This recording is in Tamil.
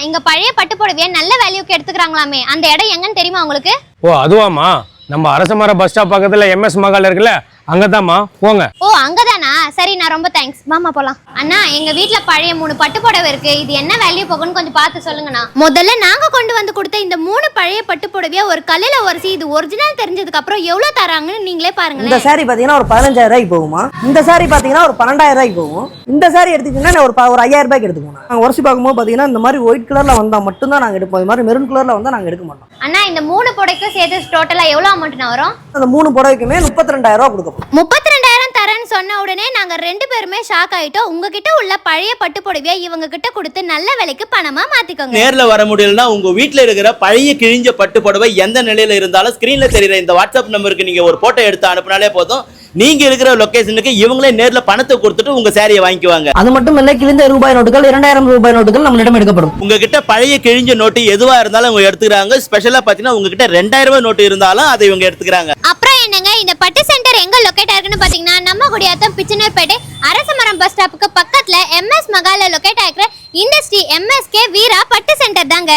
இங்க பழைய பட்டு புடவைய நல்ல வேல்யூக்கு எடுத்துக்கிறாங்களாமே, அந்த இடம் எங்கன்னு தெரியுமா உங்களுக்கு? ஓ அதுவாமா, நம்ம அரசமர பஸ் ஸ்டாப் பக்கத்துல MS மகால் இருக்குல்ல, அங்கதாம்மா, போங்க. ஓ அங்கதானா? சரி, நான் ரொம்ப தேங்க்ஸ். வாமா போலாம். அண்ணா, எங்க வீட்ல பழைய 3 பட்டு புடவை இருக்கு. இது என்ன வேல்யூ போகும்னு கொஞ்சம் பார்த்து சொல்லுங்கண்ணா. முதல்ல நாங்க கொண்டு வந்து கொடுத்த இந்த 3 பழைய பட்டு புடவைய ஒரு கல்லுல உரசி இது ஒரிஜினல் தெரிஞ்சதுக்கு அப்புறம் எவ்வளவு தராங்கன்னு நீங்களே பாருங்க. இந்த சாரி பாத்தீங்கன்னா ஒரு 15,000 ரூபாய்க்கு போகுமா, இந்த சாரி பாத்தீங்கன்னா ஒரு 12,000 ரூபாய்க்கு போகும். இந்த சாரி எடுத்துக்கிட்டீங்கன்னா ஒரு 5,000 ரூபாய்க்கு எடுத்துக்கோங்க. நாங்க உரசி பார்க்கும்போது பாத்தீங்கன்னா இந்த மாதிரி ஒயிட் கலர்ல வந்தா மட்டும் தான் நாங்க எடுப்போம். இது மாதிரி மெரூன் கலர்ல வந்தா நாங்க எடுக்க மாட்டோம். அண்ணா, இந்த 3 புடவைக்கும் சேர்த்து டோட்டலா எவ்வளவு அமௌண்ட் வரும்? அந்த 3 புடவைக்குமே 32,000 ரூபாய் கொடுக்கும். 32,000 தரேன்னு சொன்ன உடனே நாங்க 2 பேருமே ஷாக் ஆயிட்டோம். உங்ககிட்ட உள்ள பழைய பட்டு புடவைய இவங்க கிட்ட கொடுத்து நல்ல விலைக்கு பணமா மாத்திக்கோங்க. நேர்ல வர முடியலன்னா உங்க வீட்ல இருக்கிற பழைய கிழிஞ்ச பட்டு புடவை எந்த நிலையில இருந்தாலும் ஸ்கிரீன்ல தெரியுற இந்த வாட்ஸ்அப் நம்பருக்கு நீங்க ஒரு போட்டோ எடுத்து அனுப்புனாலே போதும். நீங்க இருக்கிற லொகேஷனுக்கு இவங்களே நேர்ல பணத்தை கொடுத்துட்டு உங்க சாரியை வாங்கிக்குவாங்க. அது மட்டும் இல்ல, கிழிந்த ரூபாய் நோட்டுகள் 2,000 ரூபாய் நோட்டுகள் நம்மளிடம் எடுக்கப்படும். உங்ககிட்ட பழைய கிழிஞ்ச நோட்டு எதுவா இருந்தாலும் அவங்க எடுத்துக்கிறாங்க. ஸ்பெஷலா பாத்தீங்கன்னா உங்ககிட்ட 2,000 ரூபாய் நோட்டு இருந்தாலும் அதை இவங்க எடுத்துக்கிறாங்க. அப்புறம் என்னங்க, இந்த பட்டு சென்டர் எங்க லொகேட் ஆயிருக்குன்னு பாத்தீங்கன்னா நம்ம குடியாத்தம் பிச்சனர்பேட்டை அரசமரம் பஸ் ஸ்டாப்புக்கு பக்கத்துல MS மகால்ல லொகேட் ஆயிருக்கிற இந்த ஸ்ரீ MSK வீரா பட்டு சென்டர் தாங்க.